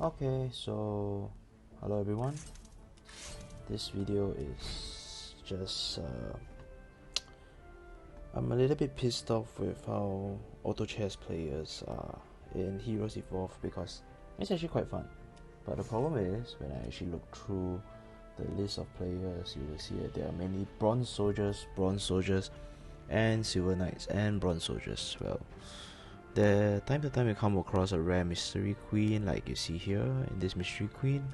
Okay, so hello everyone. This video is just I'm a little bit pissed off with how Autochess players are in Heroes Evolved because it's actually quite fun. But the problem is when I actually look through the list of players, you will see that there are many bronze soldiers, and silver knights and bronze soldiers. Well, the time to time you come across a rare mystery queen like you see here in this mystery queen,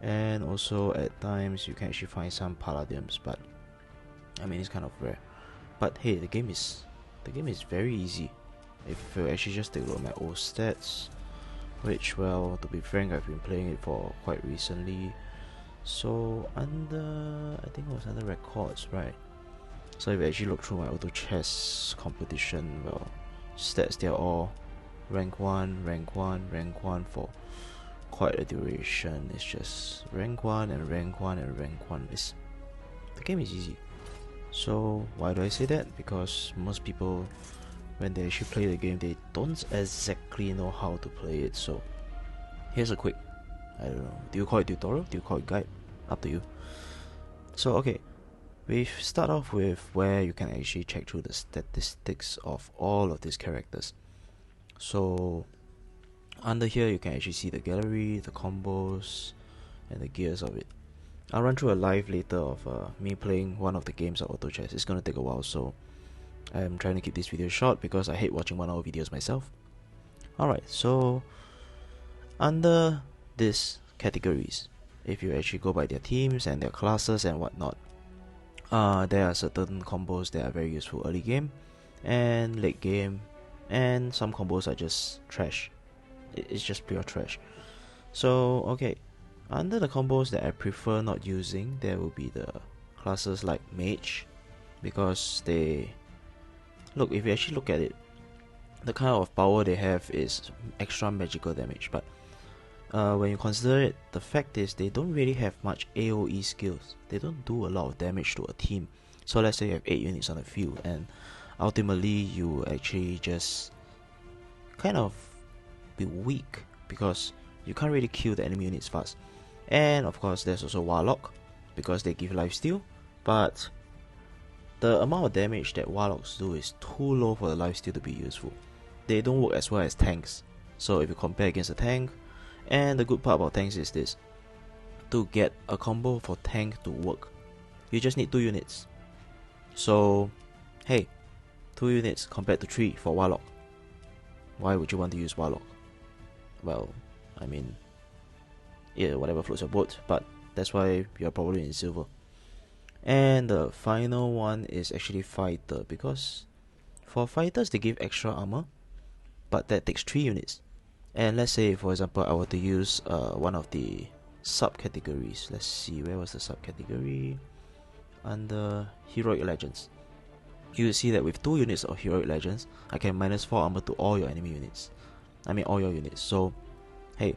and also at times you can actually find some paladins, but I mean it's kind of rare. But hey, the game is very easy if you actually just take a look at my old stats, which, well, to be frank, I've been playing it for quite recently. So under, I think it was under records, right? So if you actually look through my Autochess competition, well, stats, they're all rank 1, rank 1, rank 1 for quite a duration. It's just rank 1 and rank 1 and rank 1. The game is easy. So why do I say that? Because most people, when they actually play the game, they don't exactly know how to play it. So here's a quick, I don't know, do you call it tutorial? Do you call it guide? Up to you. So okay, we start off with where you can actually check through the statistics of all of these characters. So under here you can actually see the gallery, the combos, and the gears of it. I'll run through a live later of me playing one of the games of Autochess. It's gonna take a while, so I'm trying to keep this video short because I hate watching 1 hour videos myself. Alright, so under these categories, if you actually go by their teams and their classes and whatnot, there are certain combos that are very useful early game and late game, and some combos are just trash. It's just pure trash. So okay, under the combos that I prefer not using, there will be the classes like Mage, because they look, if you actually look at it, the kind of power they have is extra magical damage, but when you consider it, the fact is they don't really have much AoE skills. They don't do a lot of damage to a team. So let's say you have 8 units on the field, and ultimately you actually just kind of be weak because you can't really kill the enemy units fast. And of course there's also Warlock, because they give lifesteal, but the amount of damage that Warlocks do is too low for the lifesteal to be useful. They don't work as well as tanks. So if you compare against a tank, and the good part about tanks is this: to get a combo for tank to work, you just need 2 units. So hey, 2 units compared to 3 for Warlock. Why would you want to use Warlock? Well, I mean, yeah, whatever floats your boat, but that's why you're probably in silver. And the final one is actually fighter, because for fighters they give extra armor, but that takes 3 units. And let's say, for example, I were to use one of the subcategories. Let's see, where was the subcategory? Under Heroic Legends. You will see that with 2 units of Heroic Legends, I can minus 4 armor to all your enemy units. I mean all your units. So hey,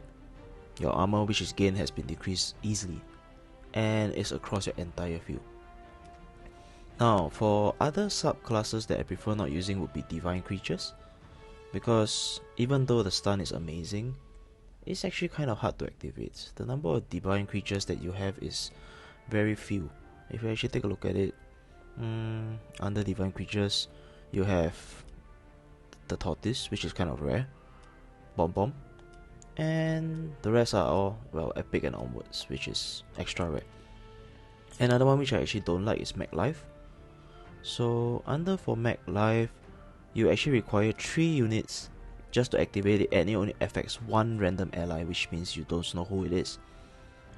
your armor which is gained has been decreased easily, and it's across your entire field. Now for other subclasses that I prefer not using would be Divine Creatures, because even though the stun is amazing, it's actually kind of hard to activate. The number of Divine Creatures that you have is very few. If you actually take a look at it, under Divine Creatures you have the Tortoise, which is kind of rare, Bomb, and the rest are all, well, Epic and onwards, which is extra rare. Another one which I actually don't like is Mag Life. So under for Mag Life, you actually require 3 units just to activate it, and it only affects 1 random ally, which means you don't know who it is.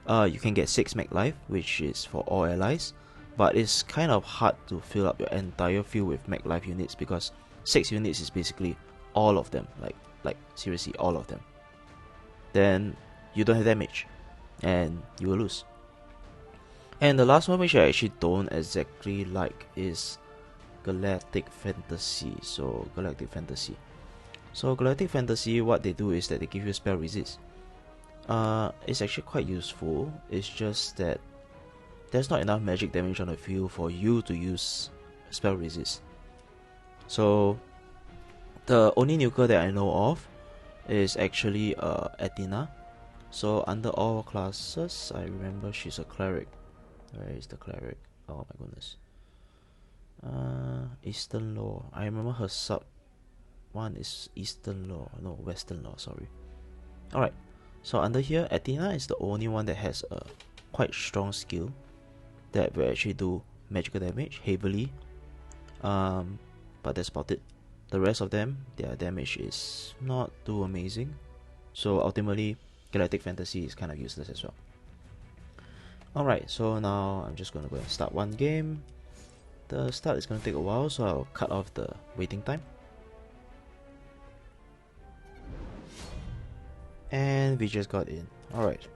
You can get 6 Mag Life, which is for all allies, but it's kind of hard to fill up your entire field with Mag Life units, because 6 units is basically all of them, like seriously all of them. Then you don't have damage, and you will lose. And the last one which I actually don't exactly like is Galactic Fantasy. So Galactic Fantasy, what they do is that they give you spell resist. It's actually quite useful. It's just that there's not enough magic damage on the field for you to use spell resist. So the only nuker that I know of is actually Athena, So under all classes, I remember she's a cleric. Where is the cleric? Oh my goodness. Eastern Law. I remember her sub one is Eastern Law. No, Western Law, sorry. Alright. So under here, Athena is the only one that has a quite strong skill that will actually do magical damage heavily. But that's about it. The rest of them, their damage is not too amazing. So ultimately, Galactic Fantasy is kind of useless as well. Alright, so now I'm just going to go and start one game. The start is going to take a while, so I'll cut off the waiting time. And we just got in. Alright,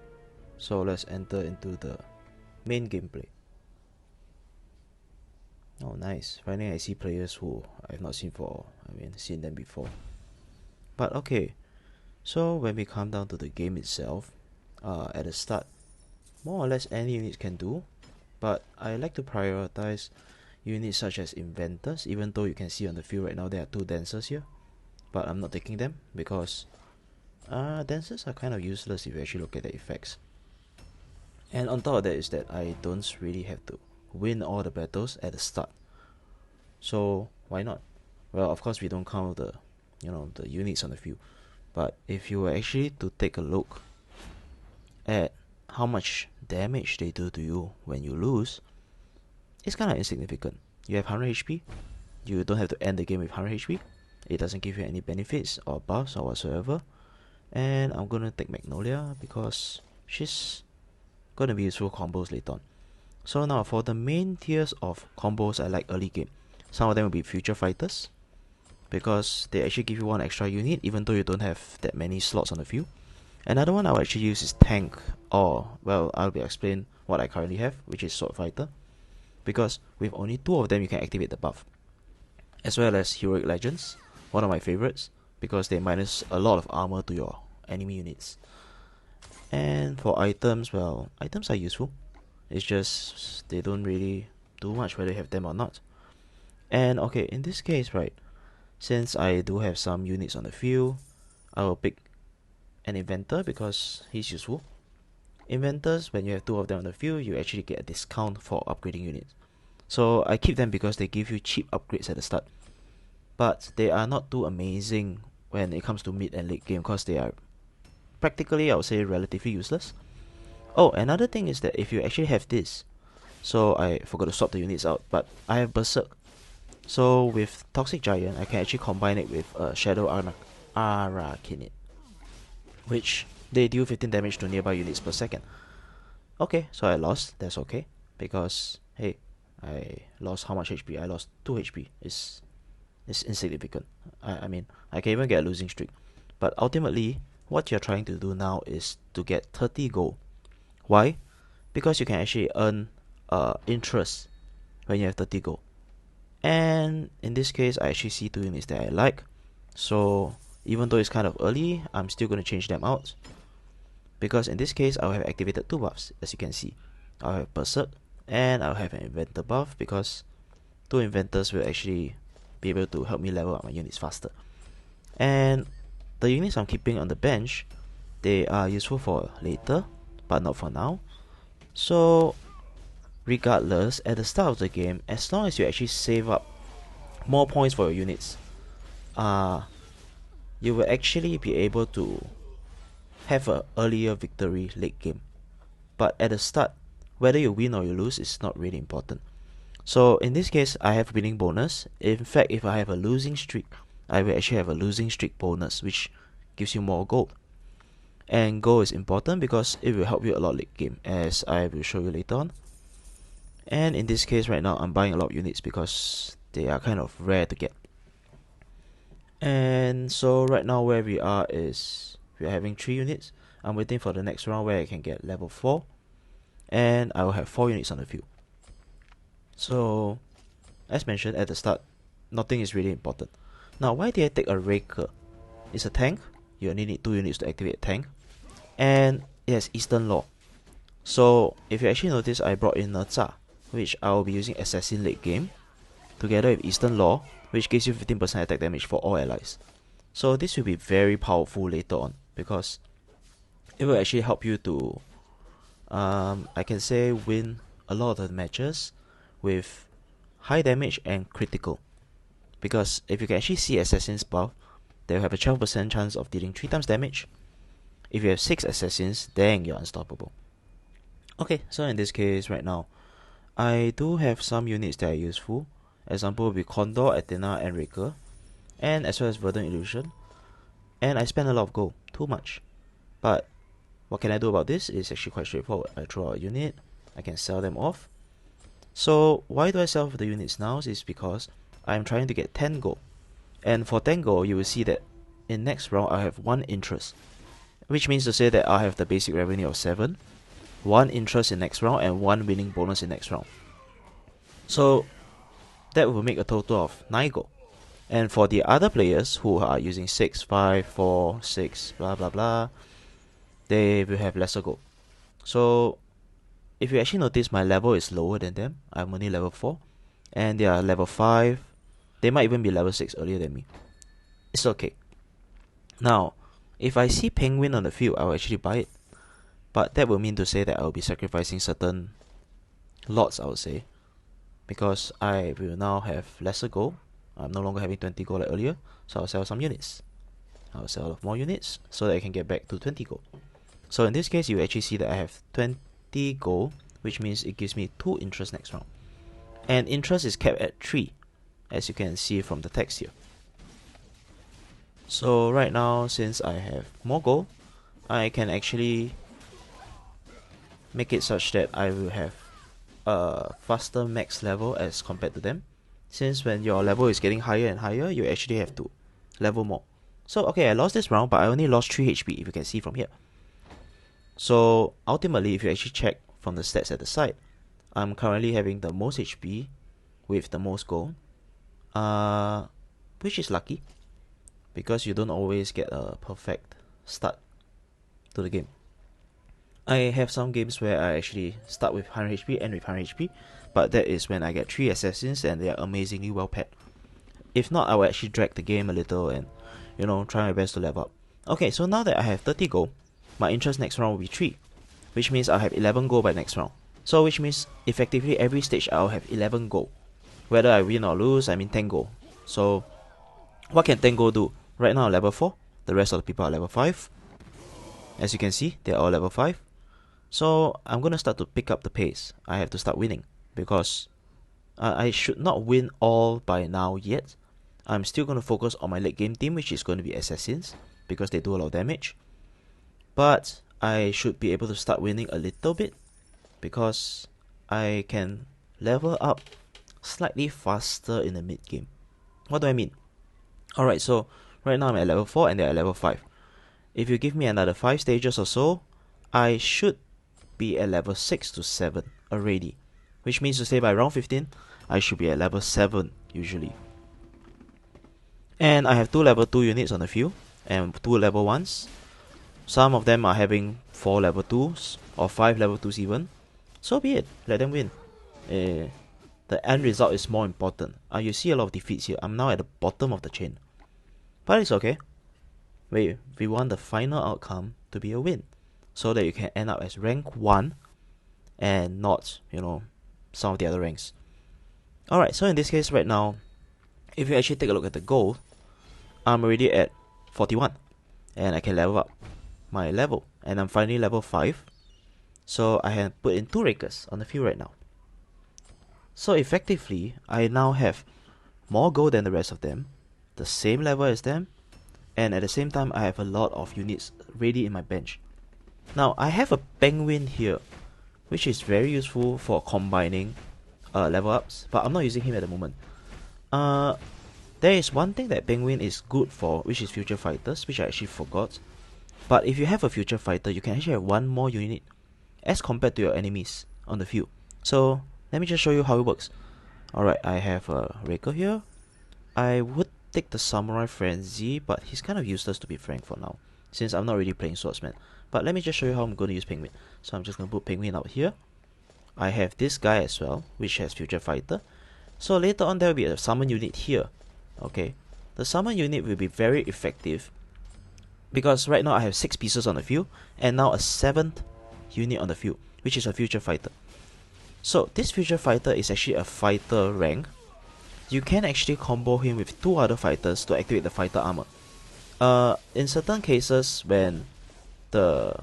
so let's enter into the main gameplay. Oh nice, finally I see players who I've not seen seen them before. But okay, so when we come down to the game itself, at the start, more or less any units can do, but I like to prioritize units such as Inventors, even though you can see on the field right now there are 2 Dancers here, but I'm not taking them because Dancers are kind of useless if you actually look at the effects. And on top of that is that I don't really have to win all the battles at the start. So why not? Well, of course we don't count the the units on the field. But if you were actually to take a look at how much damage they do to you when you lose, it's kind of insignificant. You have 100 HP, you don't have to end the game with 100 HP, it doesn't give you any benefits or buffs or whatsoever. And I'm gonna take Magnolia because she's gonna be useful combos later on. So now for the main tiers of combos I like early game, some of them will be Future Fighters, because they actually give you 1 extra unit even though you don't have that many slots on the field. Another one I will actually use is Tank, or well, I'll be explain what I currently have, which is Sword Fighter, because with only 2 of them you can activate the buff. As well as Heroic Legends, one of my favorites, because they minus a lot of armor to your enemy units. And for items, well, items are useful, it's just they don't really do much whether you have them or not. And okay, in this case, right, since I do have some units on the field, I will pick an Inventor because he's useful. Inventors, when you have 2 of them on the field, you actually get a discount for upgrading units. So I keep them because they give you cheap upgrades at the start. But they are not too amazing when it comes to mid and late game because they are practically, I would say, relatively useless. Oh, another thing is that if you actually have this, so I forgot to swap the units out, but I have Berserk. So with Toxic Giant, I can actually combine it with Shadow Arakinid, which they deal 15 damage to nearby units per second. Okay, so I lost, that's okay, because hey, I lost how much HP? I lost 2 HP. It's insignificant. I mean, I can even get a losing streak. But ultimately, what you're trying to do now is to get 30 gold. Why? Because you can actually earn interest when you have 30 gold. And in this case, I actually see 2 units that I like. So even though it's kind of early, I'm still going to change them out. Because in this case, I'll have activated 2 buffs, as you can see. I'll have Berserk, and I'll have an Inventor buff, because 2 Inventors will actually be able to help me level up my units faster. And the units I'm keeping on the bench, they are useful for later, but not for now. So regardless, at the start of the game, as long as you actually save up more points for your units, you will actually be able to have an earlier victory late game. But at the start, whether you win or you lose is not really important. So in this case, I have winning bonus. In fact, if I have a losing streak, I will actually have a losing streak bonus, which gives you more gold. And gold is important because it will help you a lot late game, as I will show you later on. And in this case right now, I'm buying a lot of units because they are kind of rare to get. And so right now where we are is, we are having 3 units. I'm waiting for the next round where I can get level 4. And I will have 4 units on the field. So, as mentioned at the start, nothing is really important. Now, why did I take a Raker? It's a tank. You only need 2 units to activate a tank. And it has Eastern Law. So, if you actually notice, I brought in Nerza, which I will be using Assassin late game, together with Eastern Law, which gives you 15% attack damage for all allies. So this will be very powerful later on, because it will actually help you to, I can say, win a lot of the matches with high damage and critical. Because if you can actually see Assassin's buff, they will have a 12% chance of dealing 3 times damage. If you have 6 Assassins, dang, you're unstoppable. Okay, so in this case right now, I do have some units that are useful. Example will be Condor, Athena, and Raker, and as well as Verdant Illusion. And I spend a lot of gold, too much. But what can I do about this? It's actually quite straightforward. I throw out a unit, I can sell them off. So why do I sell the units now? Is because I'm trying to get 10 gold. And for 10 gold, you will see that in next round I have 1 interest, which means to say that I have the basic revenue of 7, 1 interest in next round, and 1 winning bonus in next round. So that will make a total of 9 gold. And for the other players who are using 6, 5, 4, 6, blah blah blah, they will have lesser gold. So if you actually notice, my level is lower than them. I'm only level 4, and they are level 5. They might even be level 6 earlier than me. It's okay. Now, if I see Penguin on the field, I will actually buy it. But that will mean to say that I will be sacrificing certain lots, I would say. Because I will now have lesser gold. I'm no longer having 20 gold like earlier. So I'll sell some units. I'll sell more units so that I can get back to 20 gold. So in this case, you actually see that I have 20 gold, which means it gives me 2 interest next round. And interest is capped at 3, as you can see from the text here. So right now, since I have more gold, I can actually make it such that I will have a faster max level as compared to them. Since when your level is getting higher and higher, you actually have to level more. So okay, I lost this round, but I only lost 3 HP, if you can see from here. So ultimately, if you actually check from the stats at the side, I'm currently having the most HP with the most gold, which is lucky, because you don't always get a perfect start to the game. I have some games where I actually start with 100 HP and with 100 HP, but that is when I get 3 assassins and they are amazingly well paired. If not, I will actually drag the game a little and, you know, try my best to level up. Okay, so now that I have 30 gold, my interest next round will be 3, which means I'll have 11 gold by next round. So which means effectively every stage I'll have 11 gold. Whether I win or lose, I mean 10 gold. So what can 10 gold do? Right now I'm level 4, the rest of the people are level 5. As you can see, they're all level 5. So I'm going to start to pick up the pace. I have to start winning, because I should not win all by now yet. I'm still going to focus on my late game team, which is going to be assassins, because they do a lot of damage. But I should be able to start winning a little bit, because I can level up slightly faster in the mid game. What do I mean? Alright, so right now I'm at level 4 and they're at level 5. If you give me another 5 stages or so, I should be at level 6 to 7 already. Which means to say by round 15, I should be at level 7 usually. And I have 2 level 2 units on the field and 2 level 1s. Some of them are having 4 level 2s or 5 level 2s even. So be it, let them win. The end result is more important. You see a lot of defeats here. I'm now at the bottom of the chain. But it's okay. We want the final outcome to be a win, so that you can end up as rank 1 and not, you know, some of the other ranks. Alright, so in this case right now, if you actually take a look at the gold, I'm already at 41 and I can level up my level, and I'm finally level 5. So I have put in 2 Rakers on the field right now. So effectively, I now have more gold than the rest of them, the same level as them, and at the same time I have a lot of units ready in my bench. Now I have a Penguin here, which is very useful for combining level ups, but I'm not using him at the moment. There is one thing that Penguin is good for, which is Future Fighters, which I actually forgot. But if you have a Future Fighter, you can actually have 1 more unit as compared to your enemies on the field. So let me just show you how it works. Alright, I have a Raker here. I would take the Samurai Frenzy, but he's kind of useless to be frank for now, since I'm not really playing Swordsman. But let me just show you how I'm going to use Penguin. So I'm just going to put Penguin out here. I have this guy as well, which has Future Fighter. So later on there will be a summon unit here. Okay, the summon unit will be very effective because right now I have 6 pieces on the field, and now a 7th unit on the field, which is a future fighter. So this future fighter is actually a fighter rank. You can actually combo him with 2 other fighters to activate the fighter armor. In certain cases, when the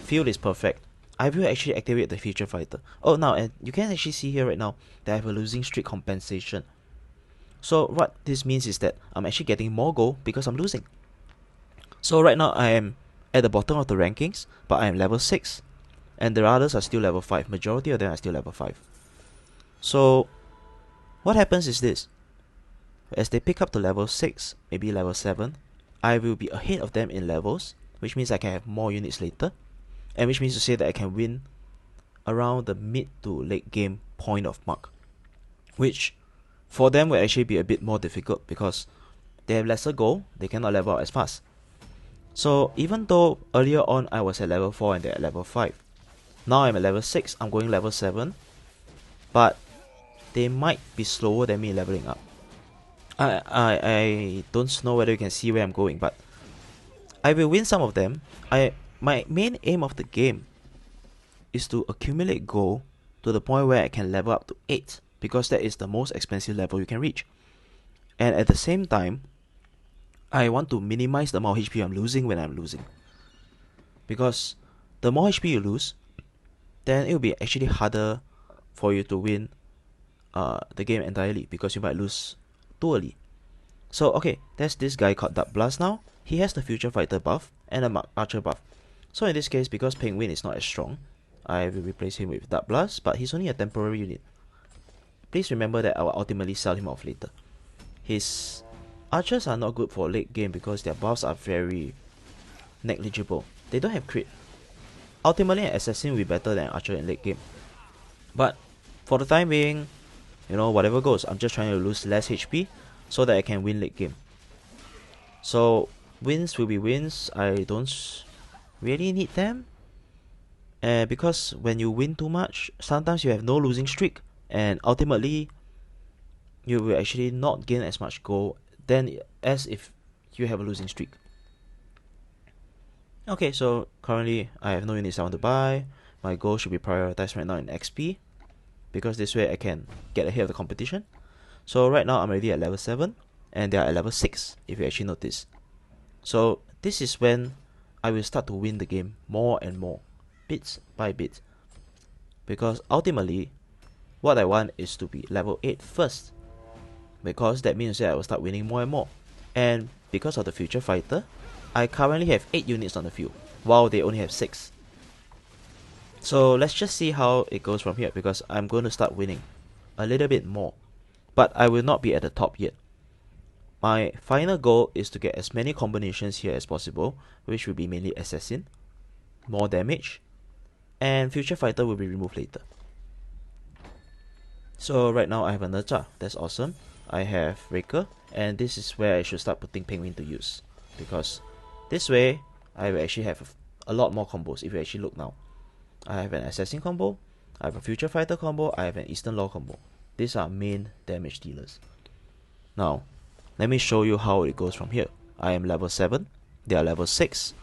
field is perfect, I will actually activate the future fighter. Oh, now, and you can actually see here right now that I have a losing streak compensation. So what this means is that I'm actually getting more gold because I'm losing. So right now I am at the bottom of the rankings, but I am level 6. And the others are still level 5. Majority of them are still level 5. So what happens is this. As they pick up to level 6, maybe level 7, I will be ahead of them in levels, which means I can have more units later. And which means to say that I can win around the mid to late game point of mark. Which for them will actually be a bit more difficult because they have lesser gold, they cannot level up as fast. So even though earlier on I was at level 4 and they're at level 5, now I'm at level 6, I'm going level 7, but they might be slower than me leveling up. I don't know whether you can see where I'm going, but I will win some of them. My main aim of the game is to accumulate gold to the point where I can level up to 8, because that is the most expensive level you can reach. And at the same time, I want to minimize the amount of HP I'm losing when I'm losing. Because the more HP you lose, then it will be actually harder for you to win the game entirely, because you might lose too early. So okay, there's this guy called Dark Blast now. He has the Future Fighter buff and a Archer buff. So in this case, because Penguin is not as strong, I will replace him with Dark Blast, but he's only a temporary unit. Please remember that I will ultimately sell him off later. His Archers are not good for late game because their buffs are very negligible. They don't have crit. Ultimately, an Assassin will be better than an Archer in late game. But for the time being, you know, whatever goes, I'm just trying to lose less HP so that I can win late game. So wins will be wins. I don't really need them. Because when you win too much, sometimes you have no losing streak, and ultimately you will actually not gain as much gold than as if you have a losing streak. Okay, so currently I have no units I want to buy. My goal should be prioritized right now in XP, because this way I can get ahead of the competition. So right now I'm already at level 7 and they are at level 6, if you actually notice. So this is when I will start to win the game more and more, bits by bit. Because ultimately, what I want is to be level 8 first, because that means that I will start winning more and more. And because of the Future Fighter, I currently have 8 units on the field, while they only have 6. So let's just see how it goes from here, because I'm going to start winning a little bit more. But I will not be at the top yet. My final goal is to get as many combinations here as possible, which will be mainly Assassin, more damage, and Future Fighter will be removed later. So right now I have a Nercha, that's awesome. I have Raker, and this is where I should start putting Penguin to use, because this way I will actually have a lot more combos. If you actually look now, I have an Assassin combo, I have a Future Fighter combo, I have an Eastern Law combo. These are main damage dealers. Now, let me show you how it goes from here. I am level 7, they are level 6,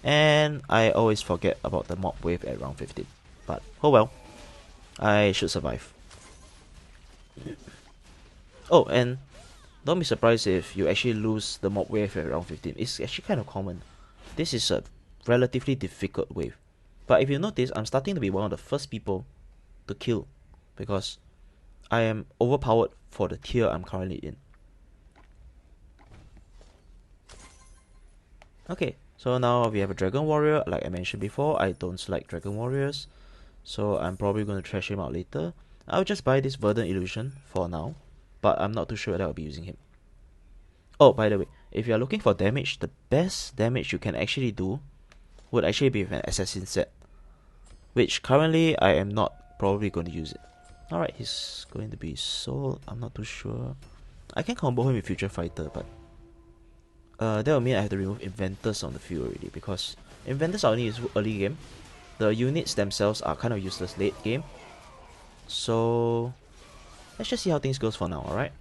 and I always forget about the mob wave at round 15. But, oh well, I should survive. Oh, and don't be surprised if you actually lose the mob wave at round 15. It's actually kind of common. This is a relatively difficult wave. But if you notice, I'm starting to be one of the first people to kill, because I am overpowered for the tier I'm currently in. Okay, so now we have a Dragon Warrior. Like I mentioned before, I don't like Dragon Warriors, so I'm probably going to trash him out later. I'll just buy this Verdant Illusion for now, but I'm not too sure that I'll be using him. Oh, by the way, if you're looking for damage, the best damage you can actually do would actually be with an Assassin set, which currently I am not probably going to use it. Alright, he's going to be sold. I'm not too sure. I can combo him with Future Fighter, but that will mean I have to remove Inventors on the field already, because Inventors are only useful early game. The units themselves are kind of useless late game. So let's just see how things goes for now, alright?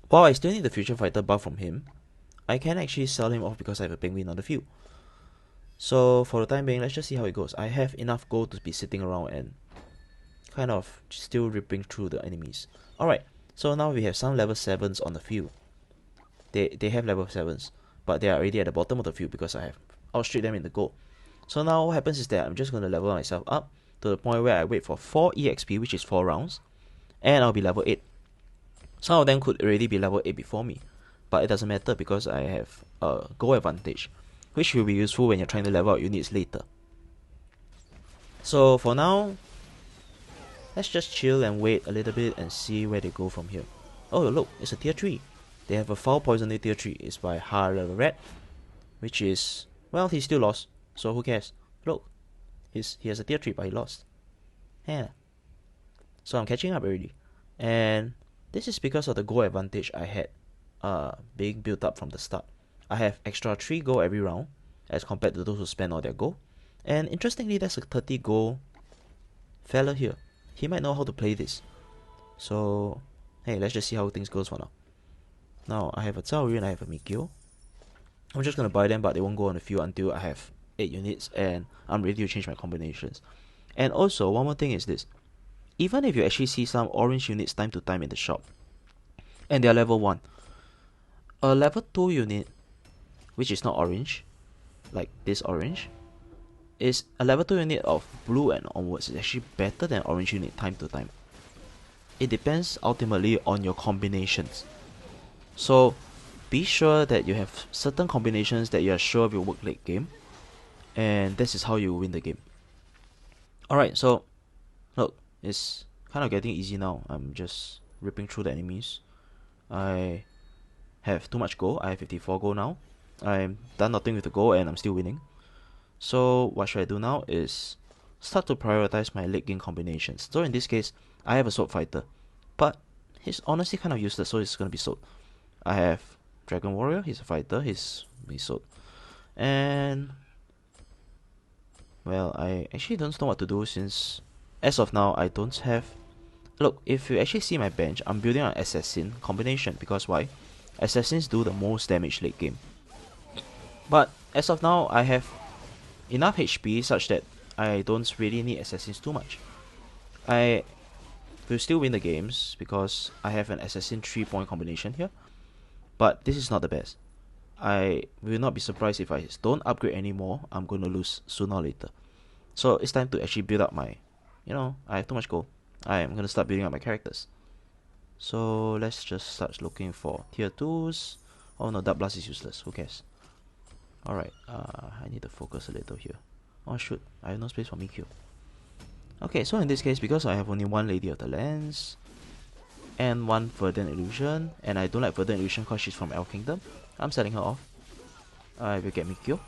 While I still need the Future Fighter buff from him, I can actually sell him off because I have a penguin on the field. So for the time being, let's just see how it goes. I have enough gold to be sitting around and kind of still ripping through the enemies. Alright, so now we have some level 7s on the field. They have level 7s, but they are already at the bottom of the field because I have outstripped them in the goal. So now what happens is that I'm just going to level myself up to the point where I wait for 4 EXP, which is 4 rounds, and I'll be level 8. Some of them could already be level 8 before me, but it doesn't matter because I have a goal advantage, which will be useful when you're trying to level out units later. So for now, let's just chill and wait a little bit and see where they go from here. Oh look, it's a tier 3. They have a foul poisoner tier 3. It's by Red, which is, well, he still lost, so who cares? Look, he has a tier 3 but he lost. Yeah. So I'm catching up already. And this is because of the goal advantage I had being built up from the start. I have extra 3 gold every round as compared to those who spend all their gold. And interestingly, there's a 30 gold fella here. He might know how to play this. So, hey, let's just see how things goes for now. Now, I have a Zhao Yu and I have a Mikio. I'm just going to buy them, but they won't go on the field until I have 8 units and I'm ready to change my combinations. And also, one more thing is this. Even if you actually see some orange units time to time in the shop, and they are level 1, a level 2 unit, which is not orange, like this orange, is a level 2 unit of blue and onwards is actually better than orange unit time to time. It depends ultimately on your combinations. So be sure that you have certain combinations that you are sure will work late game, and this is how you win the game. Alright, so look, it's kind of getting easy now. I'm just ripping through the enemies. I have too much gold. I have 54 gold now. I'm done nothing with the gold and I'm still winning. So what should I do now is start to prioritize my late game combinations. So in this case, I have a sword fighter, but he's honestly kind of useless, so it's going to be sold. I have Dragon Warrior, he's a fighter, he's sold. And well, I actually don't know what to do since as of now I don't have. Look, if you actually see my bench, I'm building an assassin combination because why? Assassins do the most damage late game. But as of now, I have enough HP such that I don't really need assassins too much. I will still win the games because I have an assassin 3-point combination here. But this is not the best. I will not be surprised if I don't upgrade anymore. I'm going to lose sooner or later. So it's time to actually build up my, I have too much gold. I am going to start building up my characters. So let's just start looking for tier 2s. Oh no, Dark Blast is useless. Who cares? Alright, I need to focus a little here. Oh shoot, I have no space for Mikio. Okay, so in this case, because I have only one Lady of the Lands and one Verdant Illusion, and I don't like Verdant Illusion because she's from Elf Kingdom, I'm selling her off. I will get Mikio,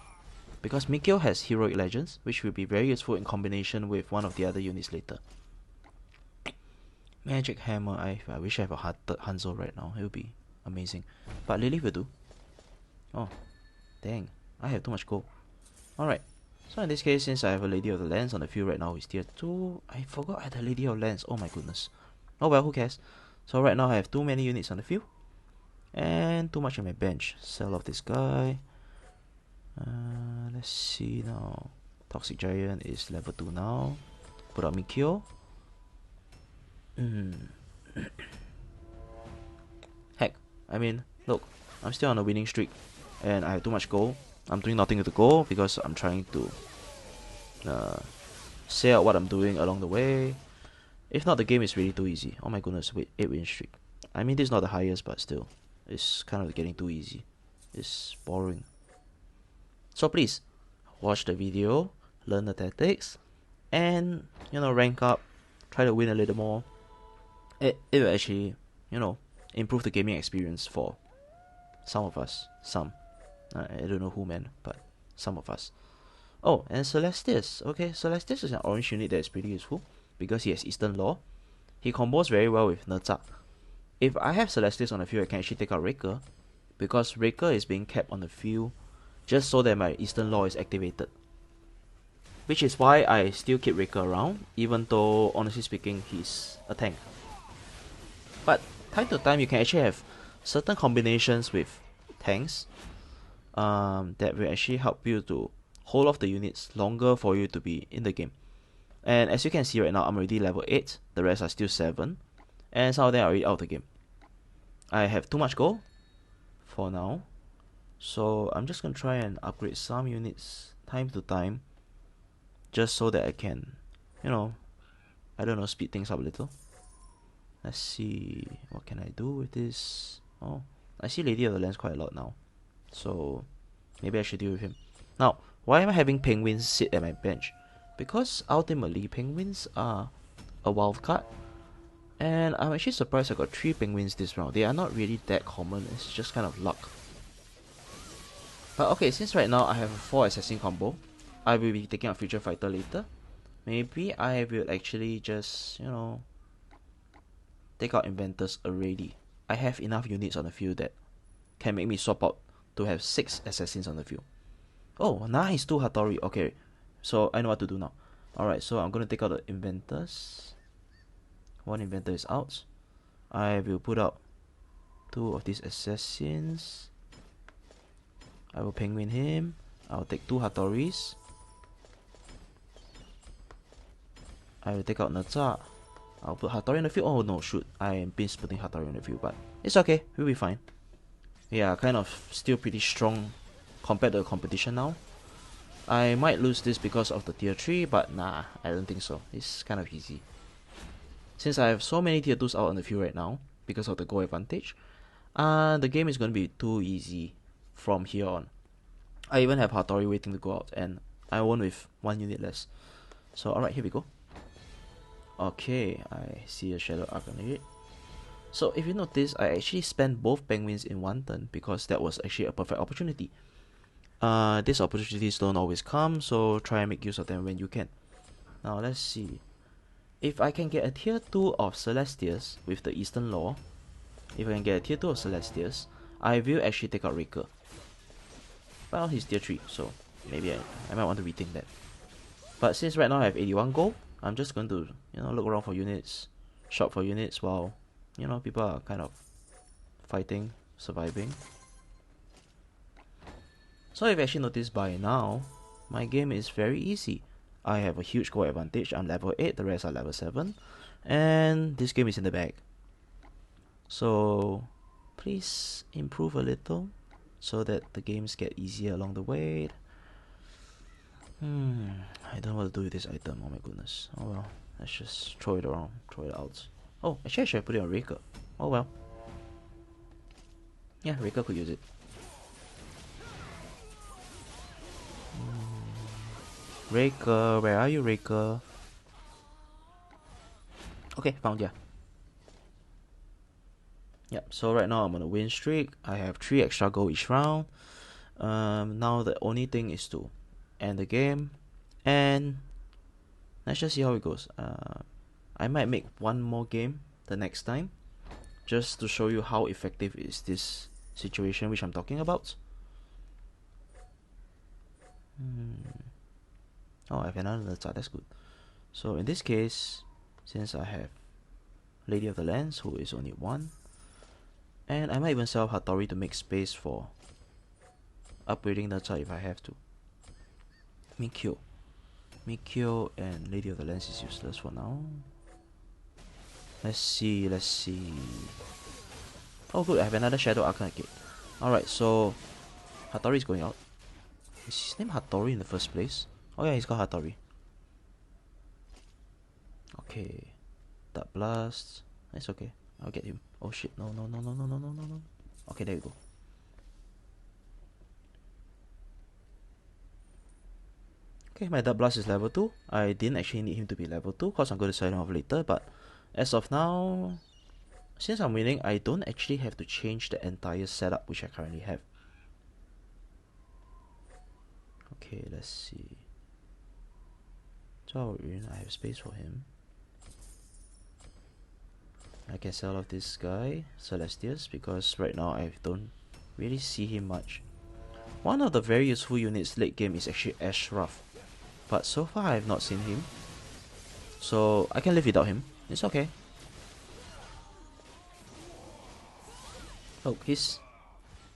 because Mikio has Heroic Legends, which will be very useful in combination with one of the other units later. Magic Hammer, I wish I have a Hanzo right now, it would be amazing. But Lily will do. Oh, dang, I have too much gold. Alright, so in this case, since I have a Lady of the Lands on the field right now, it's tier 2. I forgot I had a Lady of Lands, oh my goodness. Oh well, who cares. So right now I have too many units on the field and too much on my bench. Sell off this guy. Let's see now. Toxic Giant is level 2 now. Put out Mikio. Heck, I mean, look, I'm still on a winning streak and I have too much gold. I'm doing nothing with the gold because I'm trying to say out what I'm doing along the way. If not, the game is really too easy. Oh my goodness, wait, 8 win streak. I mean, this is not the highest, but still, it's kind of getting too easy. It's boring. So please, watch the video, learn the tactics, and, rank up, try to win a little more. It will actually, improve the gaming experience for some of us. Some. I don't know who, man, but some of us. Oh, and Celestis. Okay, Celestis is an orange unit that is pretty useful because he has Eastern Law. He combos very well with Nerza. If I have Celestis on the field, I can actually take out Raker because Raker is being kept on the field just so that my Eastern Law is activated. Which is why I still keep Raker around, even though, honestly speaking, he's a tank. But time to time, you can actually have certain combinations with tanks that will actually help you to hold off the units longer for you to be in the game. And as you can see right now, I'm already level 8, the rest are still 7, and some of them are already out of the game. I have too much gold for now, so I'm just gonna try and upgrade some units time to time, just so that I can, you know, I don't know, speed things up a little. Let's see, what can I do with this? Oh, I see Lady of the Lands quite a lot now, so maybe I should deal with him. Now, why am I having penguins sit at my bench? Because ultimately, penguins are a wild card, and I'm actually surprised I got 3 penguins this round. They are not really that common, it's just kind of luck. But okay, since right now I have a 4 assassin combo, I will be taking out Future Fighter later. Maybe I will actually just, you know, take out Inventors already. I have enough units on the field that can make me swap out to have 6 assassins on the field. Oh, nice, 2 Hattori. Okay, so I know what to do now. Alright, so I'm gonna take out the Inventors. 1 Inventor is out. I will put out 2 of these assassins. I will penguin him. I'll take 2 Hattoris. I will take out Naza. I'll put Hattori in the field. Oh no, shoot. I am putting Hattori in the field, but it's okay. We'll be fine. Yeah, kind of still pretty strong compared to the competition now. I might lose this because of the tier 3, but nah, I don't think so. It's kind of easy. Since I have so many tier 2s out on the field right now, because of the goal advantage, the game is going to be too easy from here on. I even have Hattori waiting to go out, and I won with 1 unit less. So alright, here we go. Okay, I see a Shadow Arcanate. So if you notice, I actually spent both penguins in 1 turn because that was actually a perfect opportunity. These opportunities don't always come, so try and make use of them when you can. Now let's see. If I can get a tier 2 of Celestials with the Eastern Law, if I can get a tier 2 of Celestials, I will actually take out Raker. Well, he's tier 3, so maybe I might want to rethink that. But since right now I have 81 gold, I'm just going to, you know, look around for units, shop for units while, you know, people are kind of fighting, surviving. So if you actually noticed by now, my game is very easy. I have a huge gold advantage. I'm level 8, the rest are level 7. And this game is in the bag. So please improve a little so that the games get easier along the way. I don't know what to do with this item. Oh my goodness. Oh well. Let's just throw it around. Throw it out. Oh, actually I should have put it on Raker. Oh well. Yeah, Raker could use it. Raker, where are you, Raker? Okay, found ya. Yep, so right now I'm on a win streak. I have 3 extra gold each round. Now the only thing is to end the game. And let's just see how it goes. I might make 1 more game the next time, just to show you how effective is this situation which I'm talking about. Oh, I have another Naza, that's good. So in this case, since I have Lady of the Lands, who is only 1, and I might even sell Hattori to make space for upgrading Naza if I have to. Mikyo and Lady of the Lands is useless for now. Let's see. Oh good, I have another Shadow Arcanate. Alright, so Hattori is going out. Is his name Hattori in the first place? Oh yeah, he's got Hattori. Okay. That blast. It's okay. I'll get him. Oh shit. No. Okay, there you go. Okay, my Dark Blast is level 2. I didn't actually need him to be level 2 because I'm going to sell him off later, but as of now, since I'm winning, I don't actually have to change the entire setup which I currently have. Okay, let's see. Zhao Yun, I have space for him. I can sell off this guy, Celestius, because right now I don't really see him much. One of the very useful units late game is actually Ashraf, but so far I have not seen him, so I can live without him. It's okay. Oh,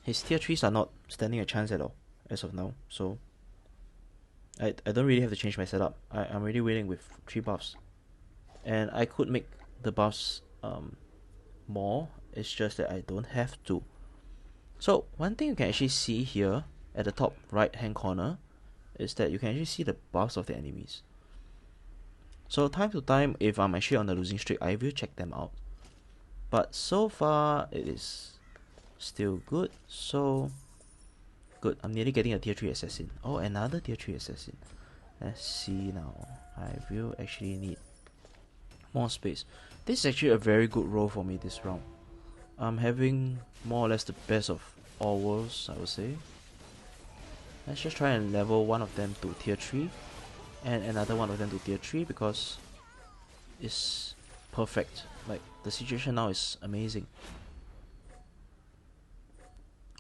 his tier 3s are not standing a chance at all as of now, so I don't really have to change my setup. I'm already waiting with 3 buffs, and I could make the buffs more, it's just that I don't have to. So one thing you can actually see here at the top right hand corner is that you can actually see the buffs of the enemies. So time to time, if I'm actually on a losing streak, I will check them out, but so far it is still good. So good, I'm nearly getting a tier 3 assassin. Oh, another tier 3 assassin. Let's see now. I will actually need more space. This is actually a very good role for me this round. I'm having more or less the best of all worlds, I would say. Let's just try and level one of them to tier 3 and another one of them to tier 3 because it's perfect. Like, the situation now is amazing.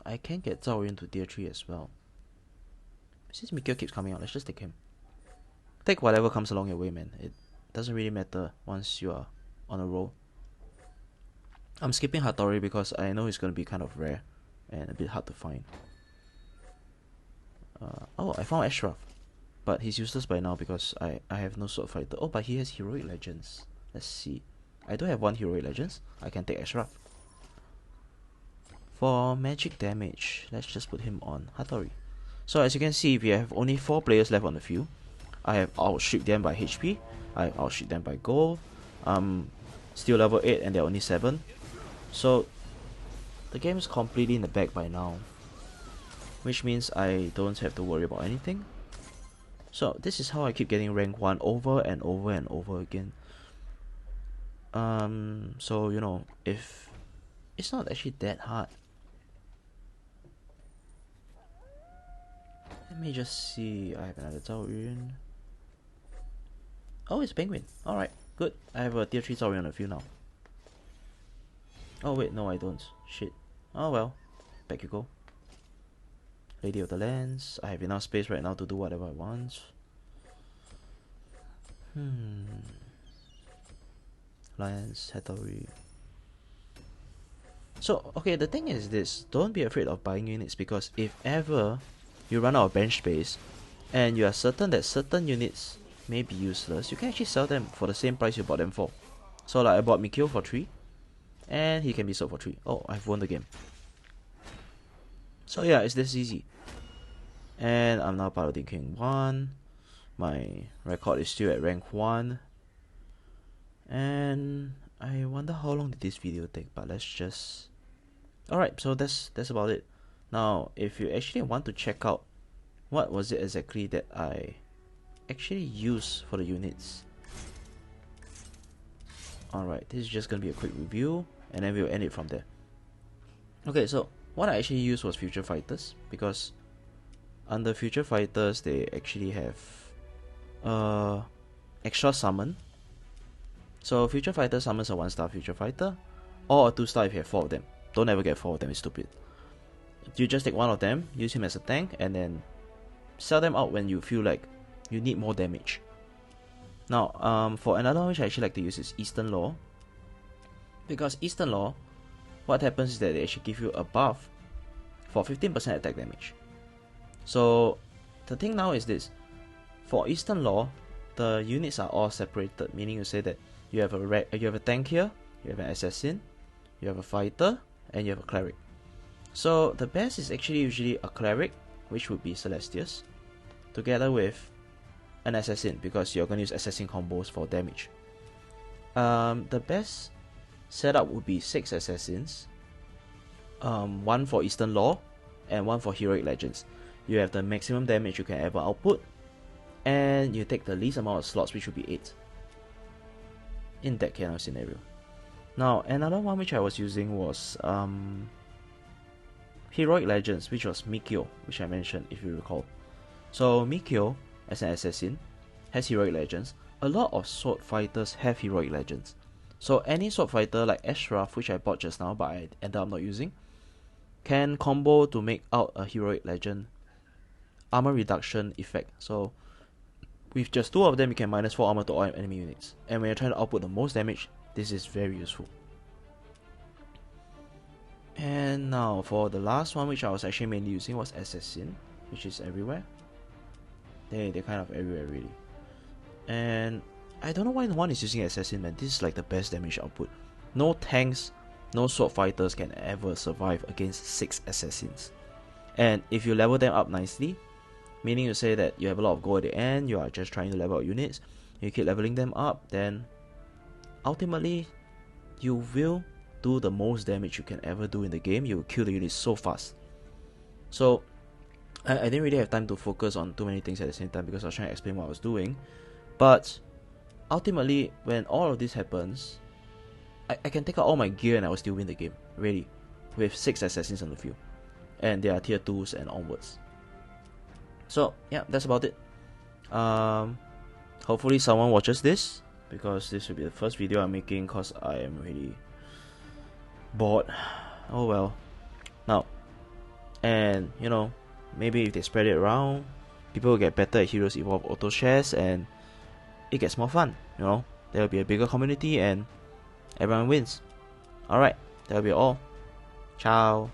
I can get Zhao Yun to tier 3 as well. Since Mikio keeps coming out, let's just take him. Take whatever comes along your way, man. It doesn't really matter once you are on a roll. I'm skipping Hattori because I know it's going to be kind of rare and a bit hard to find. Oh, I found Ashraf, but he's useless by now because I have no sword fighter. Oh, but he has heroic legends. Let's see. I do have one heroic legends. I can take Ashraf. For magic damage, let's just put him on Hattori. So as you can see, we have only 4 players left on the field. I have outstripped them by HP. I have outstripped them by gold. Still level 8 and they're only 7. So the game is completely in the bag by now, which means I don't have to worry about anything. So this is how I keep getting rank 1 over and over and over again. So you know, if it's not actually that hard. Let me just see. I have another Zhao Yun. Oh, it's Penguin. Alright, good. I have a tier 3 Zhao Yun on the field now. Oh wait, no I don't. Shit. Oh well. Back you go. Lady of the Lands. I have enough space right now to do whatever I want. Lions, Hattori. So, okay, the thing is this. Don't be afraid of buying units because if ever you run out of bench space and you are certain that certain units may be useless, you can actually sell them for the same price you bought them for. So like I bought Mikio for 3 and he can be sold for 3. Oh, I've won the game. So yeah, it's this easy. And I'm now Paladin King 1. My record is still at rank 1. And I wonder how long did this video take, but let's just... Alright, so that's about it. Now, if you actually want to check out what was it exactly that I actually use for the units. Alright, this is just gonna be a quick review and then we'll end it from there. Okay, so what I actually used was Future Fighters because under Future Fighters they actually have extra summon. So Future Fighter summons a 1-star Future Fighter or a 2-star if you have 4 of them. Don't ever get 4 of them, it's stupid. You just take one of them, use him as a tank, and then sell them out when you feel like you need more damage. Now, for another one which I actually like to use is Eastern Law. Because Eastern Law, what happens is that they actually give you a buff for 15% attack damage. So, the thing now is this. For Eastern Law, the units are all separated, meaning you say that you have a tank here, you have an assassin, you have a fighter, and you have a cleric. So the best is actually usually a cleric, which would be Celestius, together with an assassin because you're going to use assassin combos for damage. The best setup would be 6 assassins, 1 for Eastern Law and 1 for Heroic Legends. You have the maximum damage you can ever output, and you take the least amount of slots, which would be 8 in that kind of scenario. Now another one which I was using was Heroic Legends, which was Mikio, which I mentioned if you recall. So Mikio as an assassin has Heroic Legends. A lot of sword fighters have Heroic Legends. So any sword fighter like Ashraf, which I bought just now but I ended up not using, can combo to make out a Heroic Legend armor reduction effect. So with just 2 of them you can minus 4 armor to all enemy units. And when you're trying to output the most damage, this is very useful. And now for the last one, which I was actually mainly using, was Assassin, which is everywhere. They're kind of everywhere really. And I don't know why no one is using Assassin, man. This is like the best damage output. No tanks, no sword fighters can ever survive against 6 assassins. And if you level them up nicely, meaning to say that you have a lot of gold at the end, you are just trying to level up units, you keep leveling them up, then ultimately you will do the most damage you can ever do in the game. You will kill the units so fast. So I didn't really have time to focus on too many things at the same time because I was trying to explain what I was doing. But ultimately, when all of this happens, I can take out all my gear and I will still win the game, really, with 6 assassins on the field. And they are tier 2s and onwards. So yeah, that's about it. Hopefully someone watches this, because this will be the first video I'm making because I am really bored. Oh well. Now, and you know, maybe if they spread it around, people will get better at Heroes Evolved Autochess and it gets more fun, you know. There will be a bigger community and everyone wins. Alright, that'll be all. Ciao.